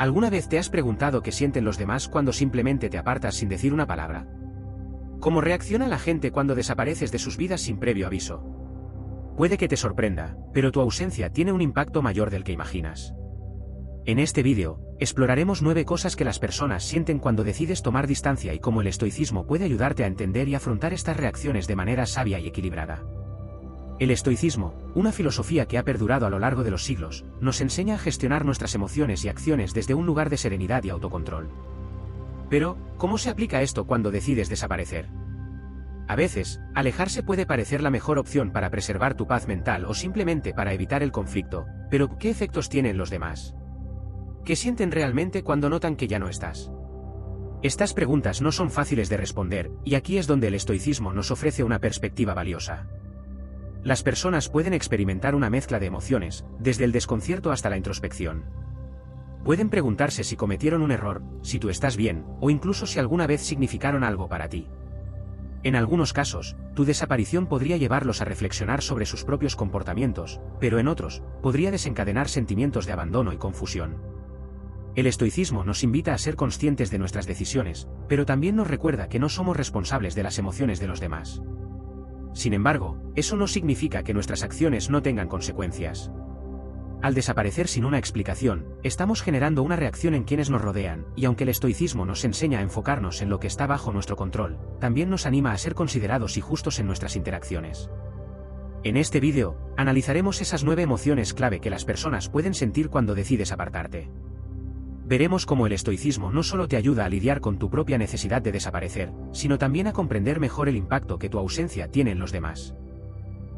¿Alguna vez te has preguntado qué sienten los demás cuando simplemente te apartas sin decir una palabra? ¿Cómo reacciona la gente cuando desapareces de sus vidas sin previo aviso? Puede que te sorprenda, pero tu ausencia tiene un impacto mayor del que imaginas. En este vídeo, exploraremos 9 cosas que las personas sienten cuando decides tomar distancia y cómo el estoicismo puede ayudarte a entender y afrontar estas reacciones de manera sabia y equilibrada. El estoicismo, una filosofía que ha perdurado a lo largo de los siglos, nos enseña a gestionar nuestras emociones y acciones desde un lugar de serenidad y autocontrol. Pero, ¿cómo se aplica esto cuando decides desaparecer? A veces, alejarse puede parecer la mejor opción para preservar tu paz mental o simplemente para evitar el conflicto, pero ¿qué efectos tienen los demás? ¿Qué sienten realmente cuando notan que ya no estás? Estas preguntas no son fáciles de responder, y aquí es donde el estoicismo nos ofrece una perspectiva valiosa. Las personas pueden experimentar una mezcla de emociones, desde el desconcierto hasta la introspección. Pueden preguntarse si cometieron un error, si tú estás bien, o incluso si alguna vez significaron algo para ti. En algunos casos, tu desaparición podría llevarlos a reflexionar sobre sus propios comportamientos, pero en otros, podría desencadenar sentimientos de abandono y confusión. El estoicismo nos invita a ser conscientes de nuestras decisiones, pero también nos recuerda que no somos responsables de las emociones de los demás. Sin embargo, eso no significa que nuestras acciones no tengan consecuencias. Al desaparecer sin una explicación, estamos generando una reacción en quienes nos rodean, y aunque el estoicismo nos enseña a enfocarnos en lo que está bajo nuestro control, también nos anima a ser considerados y justos en nuestras interacciones. En este vídeo, analizaremos esas 9 emociones clave que las personas pueden sentir cuando decides apartarte. Veremos cómo el estoicismo no solo te ayuda a lidiar con tu propia necesidad de desaparecer, sino también a comprender mejor el impacto que tu ausencia tiene en los demás.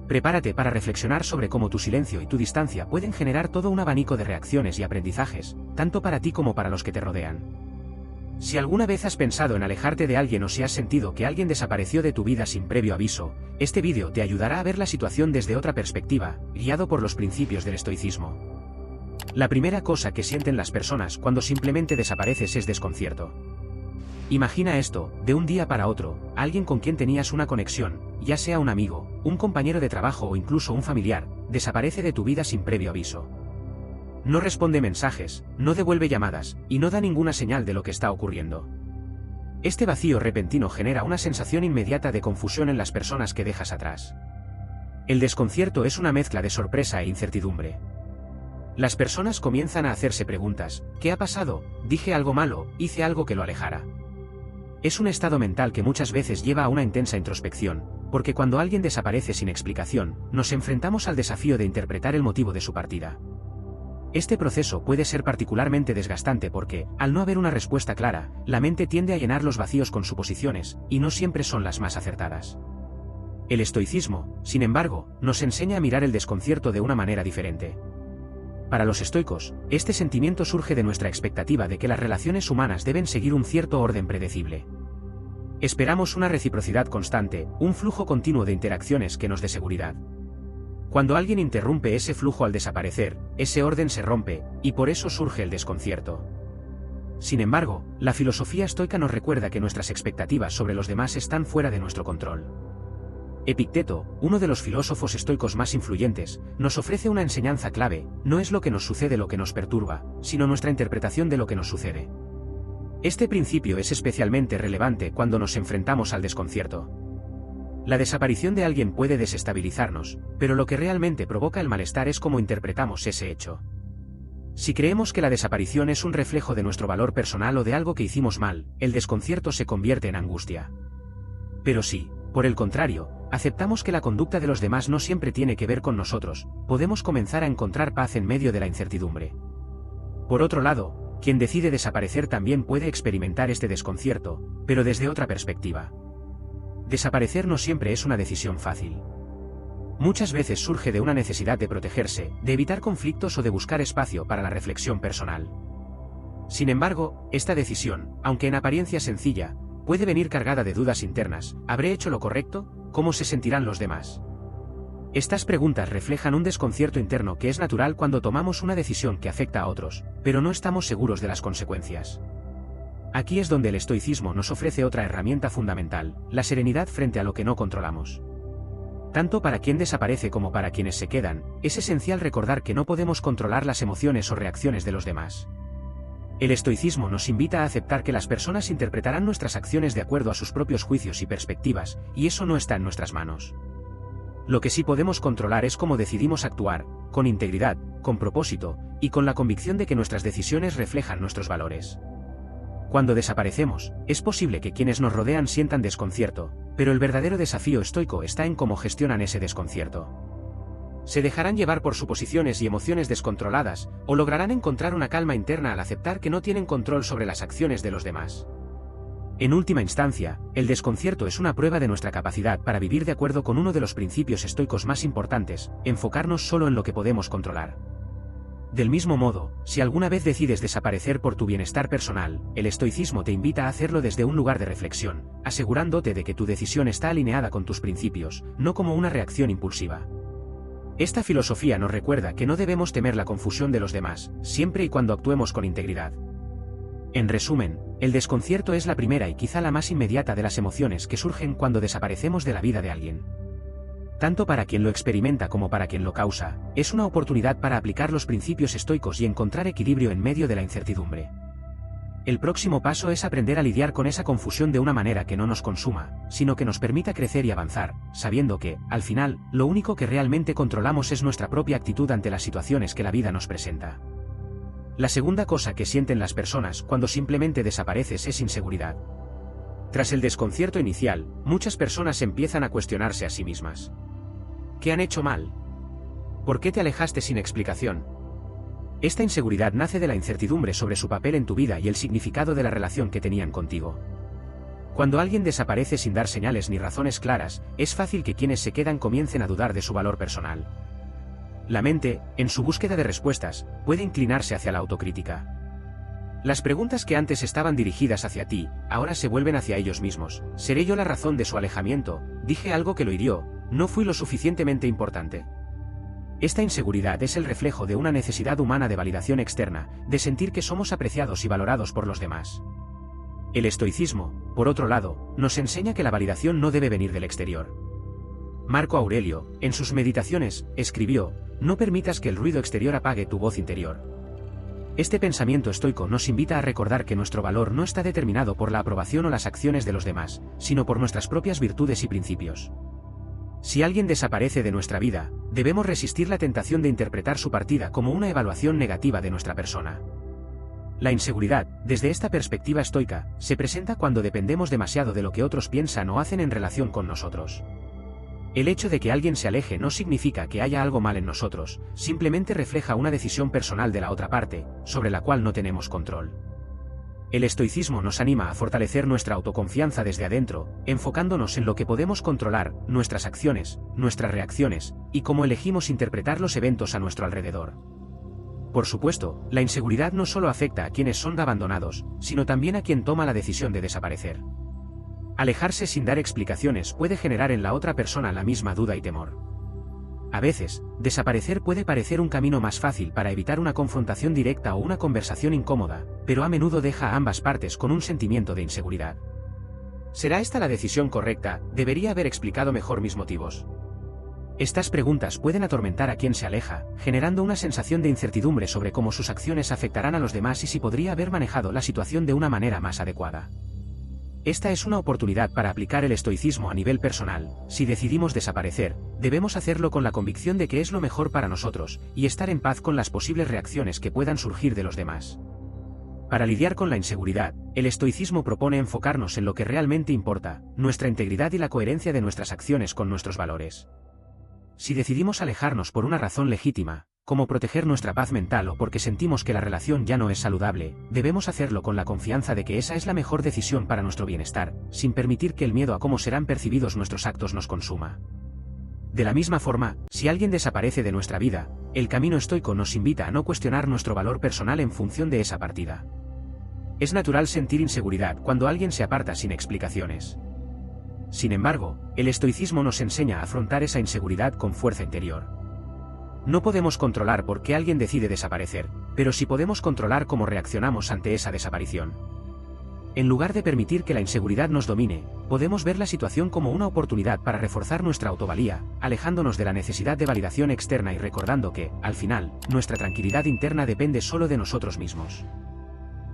Prepárate para reflexionar sobre cómo tu silencio y tu distancia pueden generar todo un abanico de reacciones y aprendizajes, tanto para ti como para los que te rodean. Si alguna vez has pensado en alejarte de alguien o si has sentido que alguien desapareció de tu vida sin previo aviso, este vídeo te ayudará a ver la situación desde otra perspectiva, guiado por los principios del estoicismo. La primera cosa que sienten las personas cuando simplemente desapareces es desconcierto. Imagina esto, de un día para otro, alguien con quien tenías una conexión, ya sea un amigo, un compañero de trabajo o incluso un familiar, desaparece de tu vida sin previo aviso. No responde mensajes, no devuelve llamadas, y no da ninguna señal de lo que está ocurriendo. Este vacío repentino genera una sensación inmediata de confusión en las personas que dejas atrás. El desconcierto es una mezcla de sorpresa e incertidumbre. Las personas comienzan a hacerse preguntas: ¿qué ha pasado? ¿Dije algo malo? ¿Hice algo que lo alejara? Es un estado mental que muchas veces lleva a una intensa introspección, porque cuando alguien desaparece sin explicación, nos enfrentamos al desafío de interpretar el motivo de su partida. Este proceso puede ser particularmente desgastante porque, al no haber una respuesta clara, la mente tiende a llenar los vacíos con suposiciones, y no siempre son las más acertadas. El estoicismo, sin embargo, nos enseña a mirar el desconcierto de una manera diferente. Para los estoicos, este sentimiento surge de nuestra expectativa de que las relaciones humanas deben seguir un cierto orden predecible. Esperamos una reciprocidad constante, un flujo continuo de interacciones que nos dé seguridad. Cuando alguien interrumpe ese flujo al desaparecer, ese orden se rompe, y por eso surge el desconcierto. Sin embargo, la filosofía estoica nos recuerda que nuestras expectativas sobre los demás están fuera de nuestro control. Epicteto, uno de los filósofos estoicos más influyentes, nos ofrece una enseñanza clave: no es lo que nos sucede lo que nos perturba, sino nuestra interpretación de lo que nos sucede. Este principio es especialmente relevante cuando nos enfrentamos al desconcierto. La desaparición de alguien puede desestabilizarnos, pero lo que realmente provoca el malestar es cómo interpretamos ese hecho. Si creemos que la desaparición es un reflejo de nuestro valor personal o de algo que hicimos mal, el desconcierto se convierte en angustia. Pero sí, por el contrario, aceptamos que la conducta de los demás no siempre tiene que ver con nosotros, podemos comenzar a encontrar paz en medio de la incertidumbre. Por otro lado, quien decide desaparecer también puede experimentar este desconcierto, pero desde otra perspectiva. Desaparecer no siempre es una decisión fácil. Muchas veces surge de una necesidad de protegerse, de evitar conflictos o de buscar espacio para la reflexión personal. Sin embargo, esta decisión, aunque en apariencia sencilla, puede venir cargada de dudas internas: ¿habré hecho lo correcto? ¿Cómo se sentirán los demás? Estas preguntas reflejan un desconcierto interno que es natural cuando tomamos una decisión que afecta a otros, pero no estamos seguros de las consecuencias. Aquí es donde el estoicismo nos ofrece otra herramienta fundamental: la serenidad frente a lo que no controlamos. Tanto para quien desaparece como para quienes se quedan, es esencial recordar que no podemos controlar las emociones o reacciones de los demás. El estoicismo nos invita a aceptar que las personas interpretarán nuestras acciones de acuerdo a sus propios juicios y perspectivas, y eso no está en nuestras manos. Lo que sí podemos controlar es cómo decidimos actuar, con integridad, con propósito, y con la convicción de que nuestras decisiones reflejan nuestros valores. Cuando desaparecemos, es posible que quienes nos rodean sientan desconcierto, pero el verdadero desafío estoico está en cómo gestionan ese desconcierto. ¿Se dejarán llevar por suposiciones y emociones descontroladas, o lograrán encontrar una calma interna al aceptar que no tienen control sobre las acciones de los demás? En última instancia, el desconcierto es una prueba de nuestra capacidad para vivir de acuerdo con uno de los principios estoicos más importantes: enfocarnos solo en lo que podemos controlar. Del mismo modo, si alguna vez decides desaparecer por tu bienestar personal, el estoicismo te invita a hacerlo desde un lugar de reflexión, asegurándote de que tu decisión está alineada con tus principios, no como una reacción impulsiva. Esta filosofía nos recuerda que no debemos temer la confusión de los demás, siempre y cuando actuemos con integridad. En resumen, el desconcierto es la primera y quizá la más inmediata de las emociones que surgen cuando desaparecemos de la vida de alguien. Tanto para quien lo experimenta como para quien lo causa, es una oportunidad para aplicar los principios estoicos y encontrar equilibrio en medio de la incertidumbre. El próximo paso es aprender a lidiar con esa confusión de una manera que no nos consuma, sino que nos permita crecer y avanzar, sabiendo que, al final, lo único que realmente controlamos es nuestra propia actitud ante las situaciones que la vida nos presenta. La segunda cosa que sienten las personas cuando simplemente desapareces es inseguridad. Tras el desconcierto inicial, muchas personas empiezan a cuestionarse a sí mismas. ¿Qué han hecho mal? ¿Por qué te alejaste sin explicación? Esta inseguridad nace de la incertidumbre sobre su papel en tu vida y el significado de la relación que tenían contigo. Cuando alguien desaparece sin dar señales ni razones claras, es fácil que quienes se quedan comiencen a dudar de su valor personal. La mente, en su búsqueda de respuestas, puede inclinarse hacia la autocrítica. Las preguntas que antes estaban dirigidas hacia ti, ahora se vuelven hacia ellos mismos. ¿Seré yo la razón de su alejamiento? ¿Dije algo que lo hirió? ¿No fui lo suficientemente importante? Esta inseguridad es el reflejo de una necesidad humana de validación externa, de sentir que somos apreciados y valorados por los demás. El estoicismo, por otro lado, nos enseña que la validación no debe venir del exterior. Marco Aurelio, en sus Meditaciones, escribió: «No permitas que el ruido exterior apague tu voz interior». Este pensamiento estoico nos invita a recordar que nuestro valor no está determinado por la aprobación o las acciones de los demás, sino por nuestras propias virtudes y principios. Si alguien desaparece de nuestra vida, debemos resistir la tentación de interpretar su partida como una evaluación negativa de nuestra persona. La inseguridad, desde esta perspectiva estoica, se presenta cuando dependemos demasiado de lo que otros piensan o hacen en relación con nosotros. El hecho de que alguien se aleje no significa que haya algo mal en nosotros, simplemente refleja una decisión personal de la otra parte, sobre la cual no tenemos control. El estoicismo nos anima a fortalecer nuestra autoconfianza desde adentro, enfocándonos en lo que podemos controlar, nuestras acciones, nuestras reacciones, y cómo elegimos interpretar los eventos a nuestro alrededor. Por supuesto, la inseguridad no solo afecta a quienes son abandonados, sino también a quien toma la decisión de desaparecer. Alejarse sin dar explicaciones puede generar en la otra persona la misma duda y temor. A veces, desaparecer puede parecer un camino más fácil para evitar una confrontación directa o una conversación incómoda, pero a menudo deja a ambas partes con un sentimiento de inseguridad. ¿Será esta la decisión correcta? ¿Debería haber explicado mejor mis motivos? Estas preguntas pueden atormentar a quien se aleja, generando una sensación de incertidumbre sobre cómo sus acciones afectarán a los demás y si podría haber manejado la situación de una manera más adecuada. Esta es una oportunidad para aplicar el estoicismo a nivel personal. Si decidimos desaparecer, debemos hacerlo con la convicción de que es lo mejor para nosotros, y estar en paz con las posibles reacciones que puedan surgir de los demás. Para lidiar con la inseguridad, el estoicismo propone enfocarnos en lo que realmente importa, nuestra integridad y la coherencia de nuestras acciones con nuestros valores. Si decidimos alejarnos por una razón legítima, como proteger nuestra paz mental o porque sentimos que la relación ya no es saludable, debemos hacerlo con la confianza de que esa es la mejor decisión para nuestro bienestar, sin permitir que el miedo a cómo serán percibidos nuestros actos nos consuma. De la misma forma, si alguien desaparece de nuestra vida, el camino estoico nos invita a no cuestionar nuestro valor personal en función de esa partida. Es natural sentir inseguridad cuando alguien se aparta sin explicaciones. Sin embargo, el estoicismo nos enseña a afrontar esa inseguridad con fuerza interior. No podemos controlar por qué alguien decide desaparecer, pero sí podemos controlar cómo reaccionamos ante esa desaparición. En lugar de permitir que la inseguridad nos domine, podemos ver la situación como una oportunidad para reforzar nuestra autovalía, alejándonos de la necesidad de validación externa y recordando que, al final, nuestra tranquilidad interna depende solo de nosotros mismos.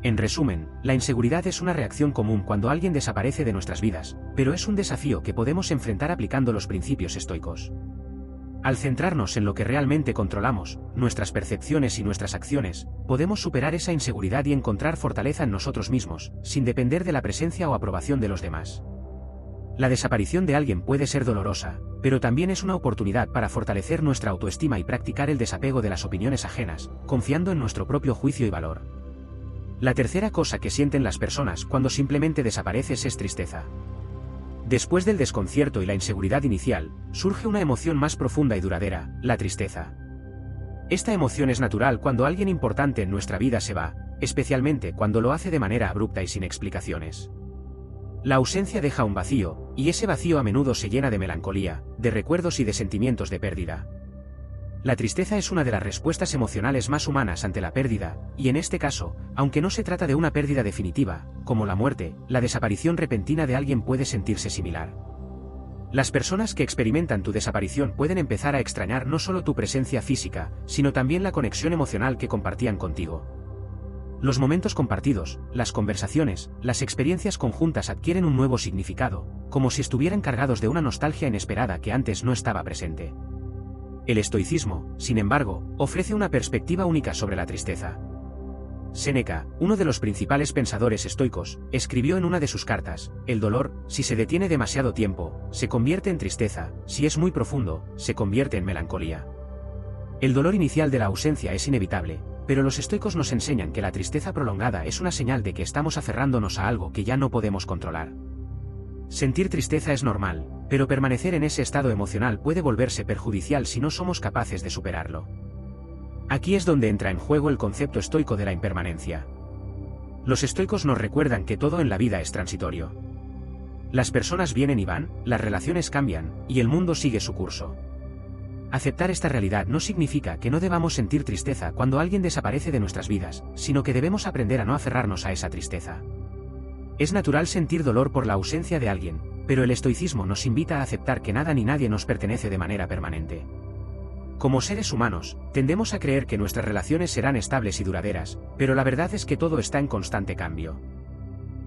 En resumen, la inseguridad es una reacción común cuando alguien desaparece de nuestras vidas, pero es un desafío que podemos enfrentar aplicando los principios estoicos. Al centrarnos en lo que realmente controlamos, nuestras percepciones y nuestras acciones, podemos superar esa inseguridad y encontrar fortaleza en nosotros mismos, sin depender de la presencia o aprobación de los demás. La desaparición de alguien puede ser dolorosa, pero también es una oportunidad para fortalecer nuestra autoestima y practicar el desapego de las opiniones ajenas, confiando en nuestro propio juicio y valor. La tercera cosa que sienten las personas cuando simplemente desapareces es tristeza. Después del desconcierto y la inseguridad inicial, surge una emoción más profunda y duradera, la tristeza. Esta emoción es natural cuando alguien importante en nuestra vida se va, especialmente cuando lo hace de manera abrupta y sin explicaciones. La ausencia deja un vacío, y ese vacío a menudo se llena de melancolía, de recuerdos y de sentimientos de pérdida. La tristeza es una de las respuestas emocionales más humanas ante la pérdida, y en este caso, aunque no se trata de una pérdida definitiva, como la muerte, la desaparición repentina de alguien puede sentirse similar. Las personas que experimentan tu desaparición pueden empezar a extrañar no solo tu presencia física, sino también la conexión emocional que compartían contigo. Los momentos compartidos, las conversaciones, las experiencias conjuntas adquieren un nuevo significado, como si estuvieran cargados de una nostalgia inesperada que antes no estaba presente. El estoicismo, sin embargo, ofrece una perspectiva única sobre la tristeza. Séneca, uno de los principales pensadores estoicos, escribió en una de sus cartas: el dolor, si se detiene demasiado tiempo, se convierte en tristeza; si es muy profundo, se convierte en melancolía. El dolor inicial de la ausencia es inevitable, pero los estoicos nos enseñan que la tristeza prolongada es una señal de que estamos aferrándonos a algo que ya no podemos controlar. Sentir tristeza es normal, pero permanecer en ese estado emocional puede volverse perjudicial si no somos capaces de superarlo. Aquí es donde entra en juego el concepto estoico de la impermanencia. Los estoicos nos recuerdan que todo en la vida es transitorio. Las personas vienen y van, las relaciones cambian, y el mundo sigue su curso. Aceptar esta realidad no significa que no debamos sentir tristeza cuando alguien desaparece de nuestras vidas, sino que debemos aprender a no aferrarnos a esa tristeza. Es natural sentir dolor por la ausencia de alguien, pero el estoicismo nos invita a aceptar que nada ni nadie nos pertenece de manera permanente. Como seres humanos, tendemos a creer que nuestras relaciones serán estables y duraderas, pero la verdad es que todo está en constante cambio.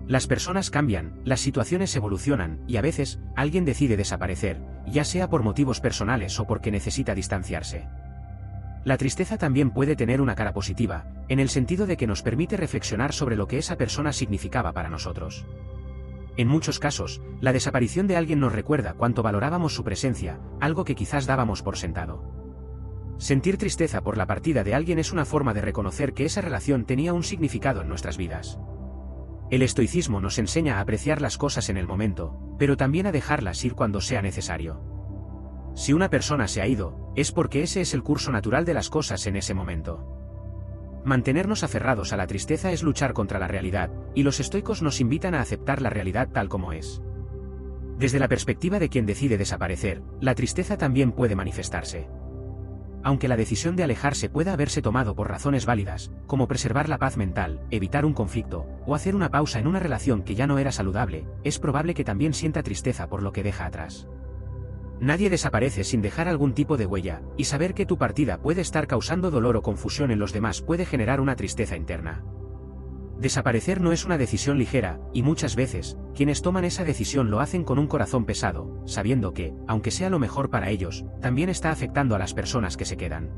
Las personas cambian, las situaciones evolucionan, y a veces, alguien decide desaparecer, ya sea por motivos personales o porque necesita distanciarse. La tristeza también puede tener una cara positiva, en el sentido de que nos permite reflexionar sobre lo que esa persona significaba para nosotros. En muchos casos, la desaparición de alguien nos recuerda cuánto valorábamos su presencia, algo que quizás dábamos por sentado. Sentir tristeza por la partida de alguien es una forma de reconocer que esa relación tenía un significado en nuestras vidas. El estoicismo nos enseña a apreciar las cosas en el momento, pero también a dejarlas ir cuando sea necesario. Si una persona se ha ido, es porque ese es el curso natural de las cosas en ese momento. Mantenernos aferrados a la tristeza es luchar contra la realidad, y los estoicos nos invitan a aceptar la realidad tal como es. Desde la perspectiva de quien decide desaparecer, la tristeza también puede manifestarse. Aunque la decisión de alejarse pueda haberse tomado por razones válidas, como preservar la paz mental, evitar un conflicto, o hacer una pausa en una relación que ya no era saludable, es probable que también sienta tristeza por lo que deja atrás. Nadie desaparece sin dejar algún tipo de huella, y saber que tu partida puede estar causando dolor o confusión en los demás puede generar una tristeza interna. Desaparecer no es una decisión ligera, y muchas veces, quienes toman esa decisión lo hacen con un corazón pesado, sabiendo que, aunque sea lo mejor para ellos, también está afectando a las personas que se quedan.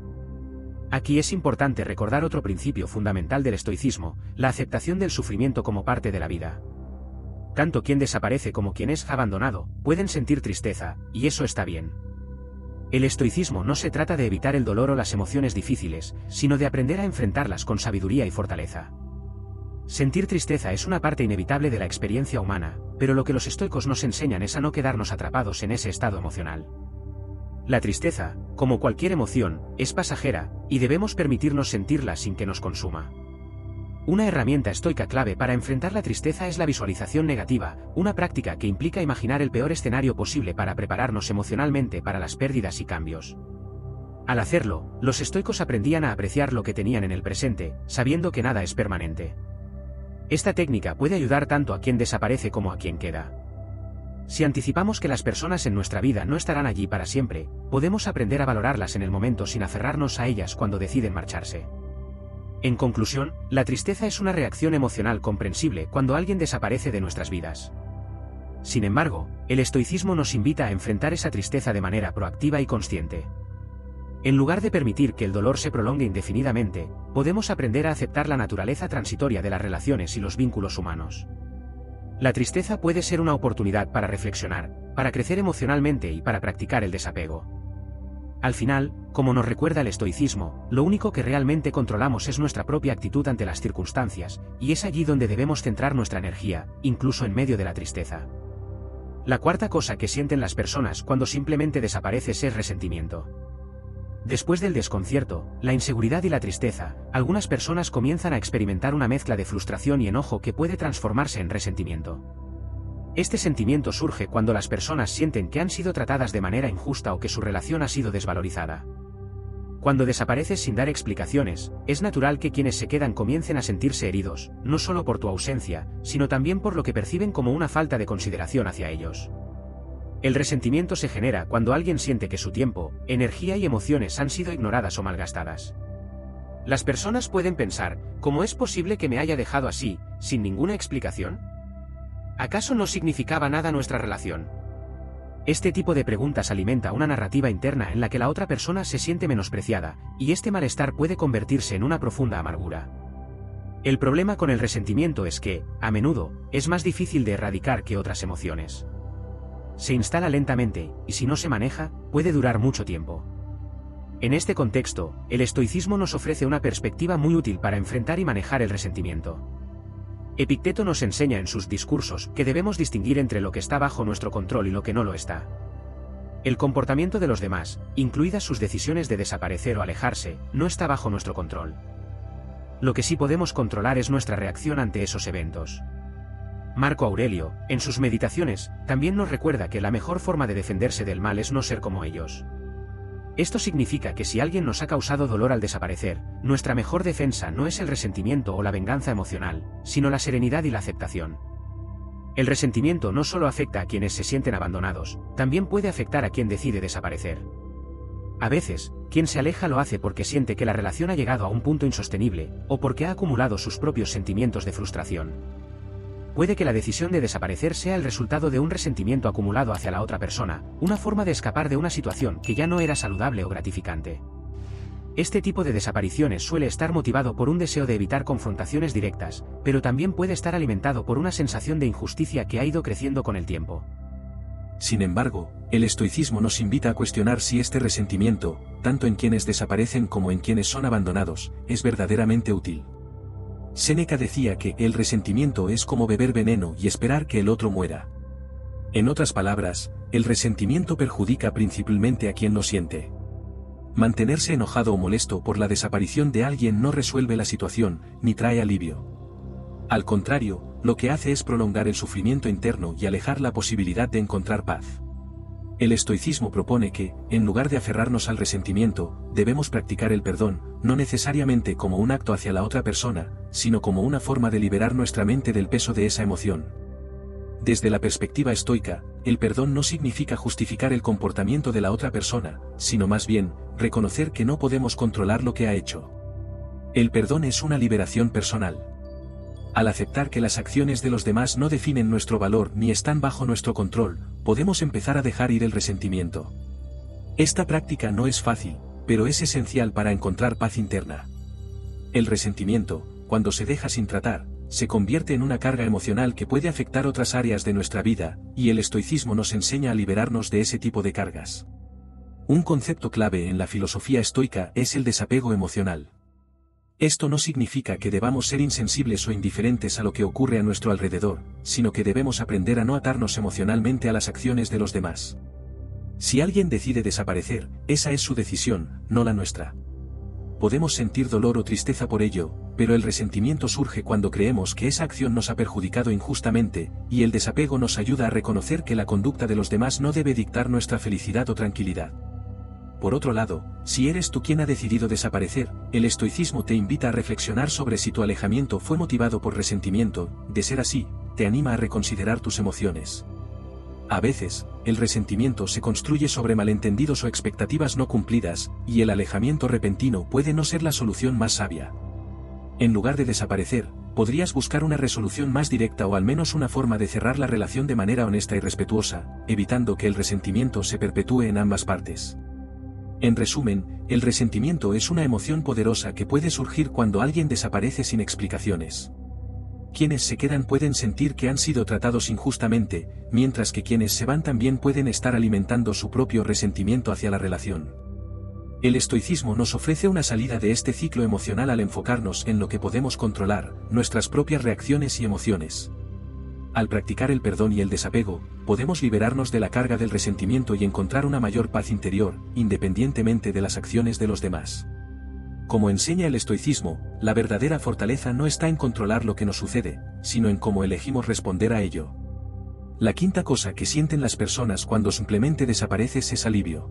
Aquí es importante recordar otro principio fundamental del estoicismo: la aceptación del sufrimiento como parte de la vida. Tanto quien desaparece como quien es abandonado pueden sentir tristeza, y eso está bien. El estoicismo no se trata de evitar el dolor o las emociones difíciles, sino de aprender a enfrentarlas con sabiduría y fortaleza. Sentir tristeza es una parte inevitable de la experiencia humana, pero lo que los estoicos nos enseñan es a no quedarnos atrapados en ese estado emocional. La tristeza, como cualquier emoción, es pasajera, y debemos permitirnos sentirla sin que nos consuma. Una herramienta estoica clave para enfrentar la tristeza es la visualización negativa, una práctica que implica imaginar el peor escenario posible para prepararnos emocionalmente para las pérdidas y cambios. Al hacerlo, los estoicos aprendían a apreciar lo que tenían en el presente, sabiendo que nada es permanente. Esta técnica puede ayudar tanto a quien desaparece como a quien queda. Si anticipamos que las personas en nuestra vida no estarán allí para siempre, podemos aprender a valorarlas en el momento sin aferrarnos a ellas cuando deciden marcharse. En conclusión, la tristeza es una reacción emocional comprensible cuando alguien desaparece de nuestras vidas. Sin embargo, el estoicismo nos invita a enfrentar esa tristeza de manera proactiva y consciente. En lugar de permitir que el dolor se prolongue indefinidamente, podemos aprender a aceptar la naturaleza transitoria de las relaciones y los vínculos humanos. La tristeza puede ser una oportunidad para reflexionar, para crecer emocionalmente y para practicar el desapego. Al final, como nos recuerda el estoicismo, lo único que realmente controlamos es nuestra propia actitud ante las circunstancias, y es allí donde debemos centrar nuestra energía, incluso en medio de la tristeza. La cuarta cosa que sienten las personas cuando simplemente desapareces es resentimiento. Después del desconcierto, la inseguridad y la tristeza, algunas personas comienzan a experimentar una mezcla de frustración y enojo que puede transformarse en resentimiento. Este sentimiento surge cuando las personas sienten que han sido tratadas de manera injusta o que su relación ha sido desvalorizada. Cuando desapareces sin dar explicaciones, es natural que quienes se quedan comiencen a sentirse heridos, no solo por tu ausencia, sino también por lo que perciben como una falta de consideración hacia ellos. El resentimiento se genera cuando alguien siente que su tiempo, energía y emociones han sido ignoradas o malgastadas. Las personas pueden pensar, ¿cómo es posible que me haya dejado así, sin ninguna explicación? ¿Acaso no significaba nada nuestra relación? Este tipo de preguntas alimenta una narrativa interna en la que la otra persona se siente menospreciada, y este malestar puede convertirse en una profunda amargura. El problema con el resentimiento es que, a menudo, es más difícil de erradicar que otras emociones. Se instala lentamente, y si no se maneja, puede durar mucho tiempo. En este contexto, el estoicismo nos ofrece una perspectiva muy útil para enfrentar y manejar el resentimiento. Epicteto nos enseña en sus discursos que debemos distinguir entre lo que está bajo nuestro control y lo que no lo está. El comportamiento de los demás, incluidas sus decisiones de desaparecer o alejarse, no está bajo nuestro control. Lo que sí podemos controlar es nuestra reacción ante esos eventos. Marco Aurelio, en sus Meditaciones, también nos recuerda que la mejor forma de defenderse del mal es no ser como ellos. Esto significa que si alguien nos ha causado dolor al desaparecer, nuestra mejor defensa no es el resentimiento o la venganza emocional, sino la serenidad y la aceptación. El resentimiento no solo afecta a quienes se sienten abandonados, también puede afectar a quien decide desaparecer. A veces, quien se aleja lo hace porque siente que la relación ha llegado a un punto insostenible, o porque ha acumulado sus propios sentimientos de frustración. Puede que la decisión de desaparecer sea el resultado de un resentimiento acumulado hacia la otra persona, una forma de escapar de una situación que ya no era saludable o gratificante. Este tipo de desapariciones suele estar motivado por un deseo de evitar confrontaciones directas, pero también puede estar alimentado por una sensación de injusticia que ha ido creciendo con el tiempo. Sin embargo, el estoicismo nos invita a cuestionar si este resentimiento, tanto en quienes desaparecen como en quienes son abandonados, es verdaderamente útil. Séneca decía que el resentimiento es como beber veneno y esperar que el otro muera. En otras palabras, el resentimiento perjudica principalmente a quien lo siente. Mantenerse enojado o molesto por la desaparición de alguien no resuelve la situación, ni trae alivio. Al contrario, lo que hace es prolongar el sufrimiento interno y alejar la posibilidad de encontrar paz. El estoicismo propone que, en lugar de aferrarnos al resentimiento, debemos practicar el perdón, no necesariamente como un acto hacia la otra persona, sino como una forma de liberar nuestra mente del peso de esa emoción. Desde la perspectiva estoica, el perdón no significa justificar el comportamiento de la otra persona, sino más bien, reconocer que no podemos controlar lo que ha hecho. El perdón es una liberación personal. Al aceptar que las acciones de los demás no definen nuestro valor ni están bajo nuestro control, podemos empezar a dejar ir el resentimiento. Esta práctica no es fácil, pero es esencial para encontrar paz interna. El resentimiento, cuando se deja sin tratar, se convierte en una carga emocional que puede afectar otras áreas de nuestra vida, y el estoicismo nos enseña a liberarnos de ese tipo de cargas. Un concepto clave en la filosofía estoica es el desapego emocional. Esto no significa que debamos ser insensibles o indiferentes a lo que ocurre a nuestro alrededor, sino que debemos aprender a no atarnos emocionalmente a las acciones de los demás. Si alguien decide desaparecer, esa es su decisión, no la nuestra. Podemos sentir dolor o tristeza por ello, pero el resentimiento surge cuando creemos que esa acción nos ha perjudicado injustamente, y el desapego nos ayuda a reconocer que la conducta de los demás no debe dictar nuestra felicidad o tranquilidad. Por otro lado, si eres tú quien ha decidido desaparecer, el estoicismo te invita a reflexionar sobre si tu alejamiento fue motivado por resentimiento. De ser así, te anima a reconsiderar tus emociones. A veces, el resentimiento se construye sobre malentendidos o expectativas no cumplidas, y el alejamiento repentino puede no ser la solución más sabia. En lugar de desaparecer, podrías buscar una resolución más directa o al menos una forma de cerrar la relación de manera honesta y respetuosa, evitando que el resentimiento se perpetúe en ambas partes. En resumen, el resentimiento es una emoción poderosa que puede surgir cuando alguien desaparece sin explicaciones. Quienes se quedan pueden sentir que han sido tratados injustamente, mientras que quienes se van también pueden estar alimentando su propio resentimiento hacia la relación. El estoicismo nos ofrece una salida de este ciclo emocional al enfocarnos en lo que podemos controlar, nuestras propias reacciones y emociones. Al practicar el perdón y el desapego, podemos liberarnos de la carga del resentimiento y encontrar una mayor paz interior, independientemente de las acciones de los demás. Como enseña el estoicismo, la verdadera fortaleza no está en controlar lo que nos sucede, sino en cómo elegimos responder a ello. La quinta cosa que sienten las personas cuando simplemente desapareces es alivio.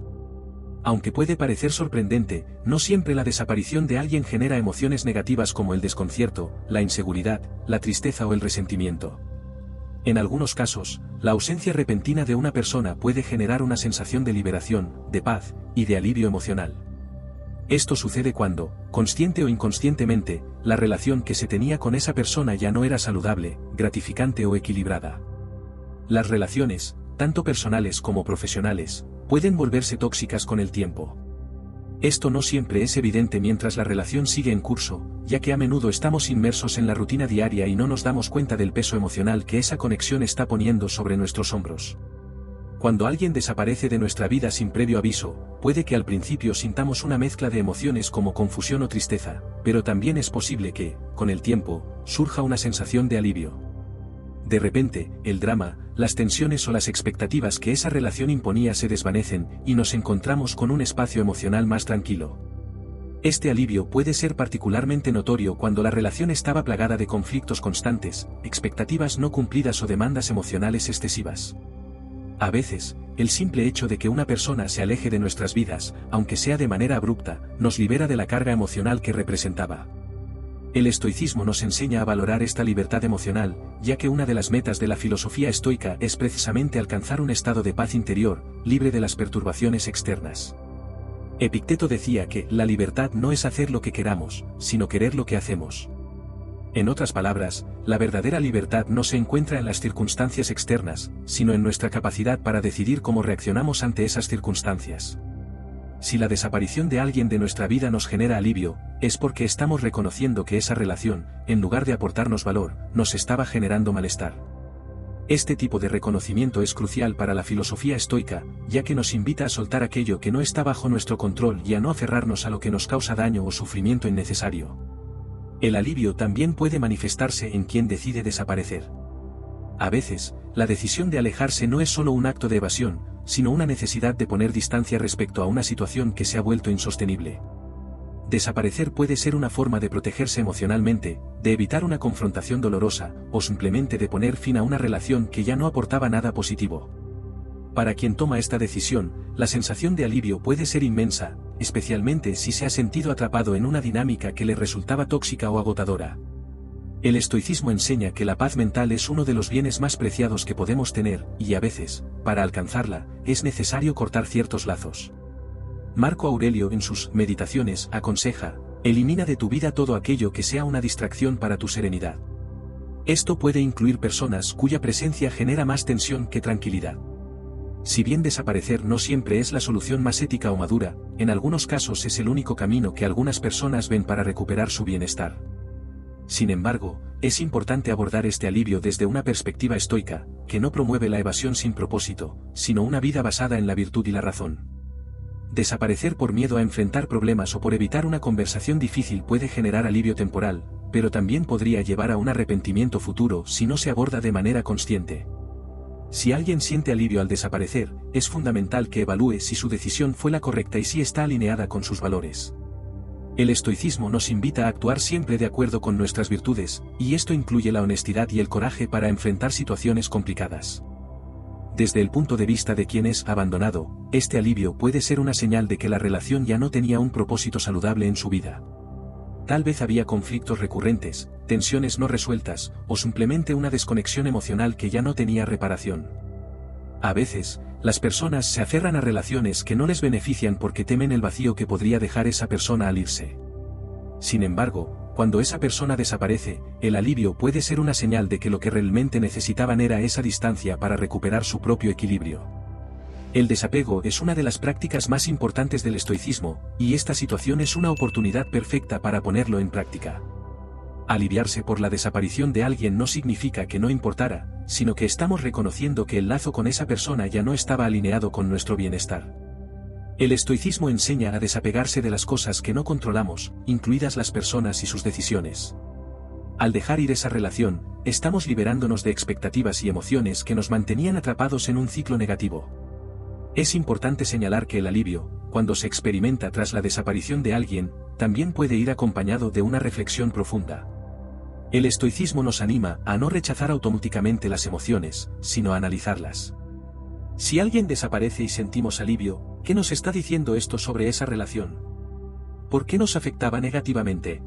Aunque puede parecer sorprendente, no siempre la desaparición de alguien genera emociones negativas como el desconcierto, la inseguridad, la tristeza o el resentimiento. En algunos casos, la ausencia repentina de una persona puede generar una sensación de liberación, de paz y de alivio emocional. Esto sucede cuando, consciente o inconscientemente, la relación que se tenía con esa persona ya no era saludable, gratificante o equilibrada. Las relaciones, tanto personales como profesionales, pueden volverse tóxicas con el tiempo. Esto no siempre es evidente mientras la relación sigue en curso, ya que a menudo estamos inmersos en la rutina diaria y no nos damos cuenta del peso emocional que esa conexión está poniendo sobre nuestros hombros. Cuando alguien desaparece de nuestra vida sin previo aviso, puede que al principio sintamos una mezcla de emociones como confusión o tristeza, pero también es posible que, con el tiempo, surja una sensación de alivio. De repente, el drama, las tensiones o las expectativas que esa relación imponía se desvanecen y nos encontramos con un espacio emocional más tranquilo. Este alivio puede ser particularmente notorio cuando la relación estaba plagada de conflictos constantes, expectativas no cumplidas o demandas emocionales excesivas. A veces, el simple hecho de que una persona se aleje de nuestras vidas, aunque sea de manera abrupta, nos libera de la carga emocional que representaba. El estoicismo nos enseña a valorar esta libertad emocional, ya que una de las metas de la filosofía estoica es precisamente alcanzar un estado de paz interior, libre de las perturbaciones externas. Epicteto decía que la libertad no es hacer lo que queramos, sino querer lo que hacemos. En otras palabras, la verdadera libertad no se encuentra en las circunstancias externas, sino en nuestra capacidad para decidir cómo reaccionamos ante esas circunstancias. Si la desaparición de alguien de nuestra vida nos genera alivio, es porque estamos reconociendo que esa relación, en lugar de aportarnos valor, nos estaba generando malestar. Este tipo de reconocimiento es crucial para la filosofía estoica, ya que nos invita a soltar aquello que no está bajo nuestro control y a no aferrarnos a lo que nos causa daño o sufrimiento innecesario. El alivio también puede manifestarse en quien decide desaparecer. A veces, la decisión de alejarse no es solo un acto de evasión, sino una necesidad de poner distancia respecto a una situación que se ha vuelto insostenible. Desaparecer puede ser una forma de protegerse emocionalmente, de evitar una confrontación dolorosa, o simplemente de poner fin a una relación que ya no aportaba nada positivo. Para quien toma esta decisión, la sensación de alivio puede ser inmensa, especialmente si se ha sentido atrapado en una dinámica que le resultaba tóxica o agotadora. El estoicismo enseña que la paz mental es uno de los bienes más preciados que podemos tener, y a veces, para alcanzarla, es necesario cortar ciertos lazos. Marco Aurelio en sus Meditaciones aconseja: elimina de tu vida todo aquello que sea una distracción para tu serenidad. Esto puede incluir personas cuya presencia genera más tensión que tranquilidad. Si bien desaparecer no siempre es la solución más ética o madura, en algunos casos es el único camino que algunas personas ven para recuperar su bienestar. Sin embargo, es importante abordar este alivio desde una perspectiva estoica, que no promueve la evasión sin propósito, sino una vida basada en la virtud y la razón. Desaparecer por miedo a enfrentar problemas o por evitar una conversación difícil puede generar alivio temporal, pero también podría llevar a un arrepentimiento futuro si no se aborda de manera consciente. Si alguien siente alivio al desaparecer, es fundamental que evalúe si su decisión fue la correcta y si está alineada con sus valores. El estoicismo nos invita a actuar siempre de acuerdo con nuestras virtudes, y esto incluye la honestidad y el coraje para enfrentar situaciones complicadas. Desde el punto de vista de quien es abandonado, este alivio puede ser una señal de que la relación ya no tenía un propósito saludable en su vida. Tal vez había conflictos recurrentes, tensiones no resueltas, o simplemente una desconexión emocional que ya no tenía reparación. A veces, las personas se aferran a relaciones que no les benefician porque temen el vacío que podría dejar esa persona al irse. Sin embargo, cuando esa persona desaparece, el alivio puede ser una señal de que lo que realmente necesitaban era esa distancia para recuperar su propio equilibrio. El desapego es una de las prácticas más importantes del estoicismo, y esta situación es una oportunidad perfecta para ponerlo en práctica. Aliviarse por la desaparición de alguien no significa que no importara, sino que estamos reconociendo que el lazo con esa persona ya no estaba alineado con nuestro bienestar. El estoicismo enseña a desapegarse de las cosas que no controlamos, incluidas las personas y sus decisiones. Al dejar ir esa relación, estamos liberándonos de expectativas y emociones que nos mantenían atrapados en un ciclo negativo. Es importante señalar que el alivio, cuando se experimenta tras la desaparición de alguien, también puede ir acompañado de una reflexión profunda. El estoicismo nos anima a no rechazar automáticamente las emociones, sino a analizarlas. Si alguien desaparece y sentimos alivio, ¿qué nos está diciendo esto sobre esa relación? ¿Por qué nos afectaba negativamente?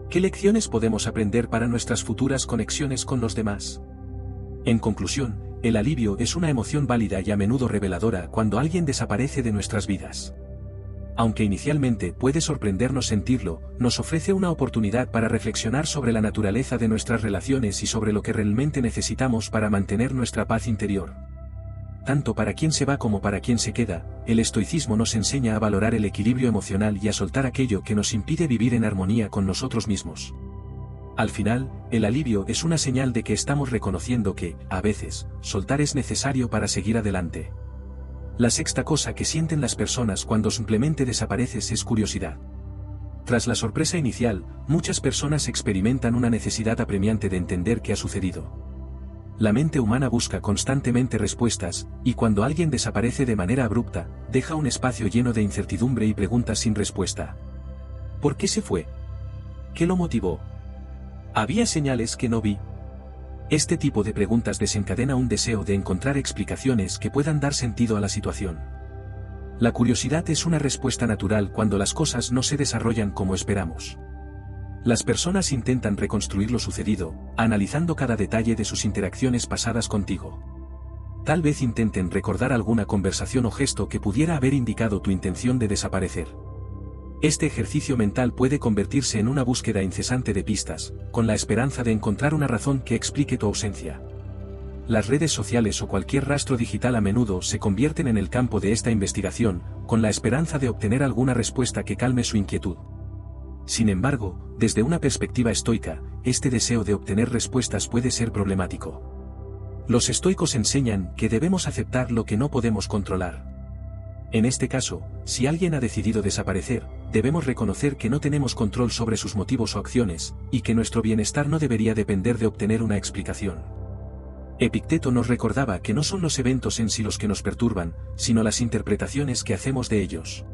¿Qué lecciones podemos aprender para nuestras futuras conexiones con los demás? En conclusión, el alivio es una emoción válida y a menudo reveladora cuando alguien desaparece de nuestras vidas. Aunque inicialmente puede sorprendernos sentirlo, nos ofrece una oportunidad para reflexionar sobre la naturaleza de nuestras relaciones y sobre lo que realmente necesitamos para mantener nuestra paz interior. Tanto para quien se va como para quien se queda, el estoicismo nos enseña a valorar el equilibrio emocional y a soltar aquello que nos impide vivir en armonía con nosotros mismos. Al final, el alivio es una señal de que estamos reconociendo que, a veces, soltar es necesario para seguir adelante. La sexta cosa que sienten las personas cuando simplemente desapareces es curiosidad. Tras la sorpresa inicial, muchas personas experimentan una necesidad apremiante de entender qué ha sucedido. La mente humana busca constantemente respuestas, y cuando alguien desaparece de manera abrupta, deja un espacio lleno de incertidumbre y preguntas sin respuesta. ¿Por qué se fue? ¿Qué lo motivó? ¿Había señales que no vi? Este tipo de preguntas desencadena un deseo de encontrar explicaciones que puedan dar sentido a la situación. La curiosidad es una respuesta natural cuando las cosas no se desarrollan como esperamos. Las personas intentan reconstruir lo sucedido, analizando cada detalle de sus interacciones pasadas contigo. Tal vez intenten recordar alguna conversación o gesto que pudiera haber indicado tu intención de desaparecer. Este ejercicio mental puede convertirse en una búsqueda incesante de pistas, con la esperanza de encontrar una razón que explique tu ausencia. Las redes sociales o cualquier rastro digital a menudo se convierten en el campo de esta investigación, con la esperanza de obtener alguna respuesta que calme su inquietud. Sin embargo, desde una perspectiva estoica, este deseo de obtener respuestas puede ser problemático. Los estoicos enseñan que debemos aceptar lo que no podemos controlar. En este caso, si alguien ha decidido desaparecer, debemos reconocer que no tenemos control sobre sus motivos o acciones, y que nuestro bienestar no debería depender de obtener una explicación. Epicteto nos recordaba que no son los eventos en sí los que nos perturban, sino las interpretaciones que hacemos de ellos.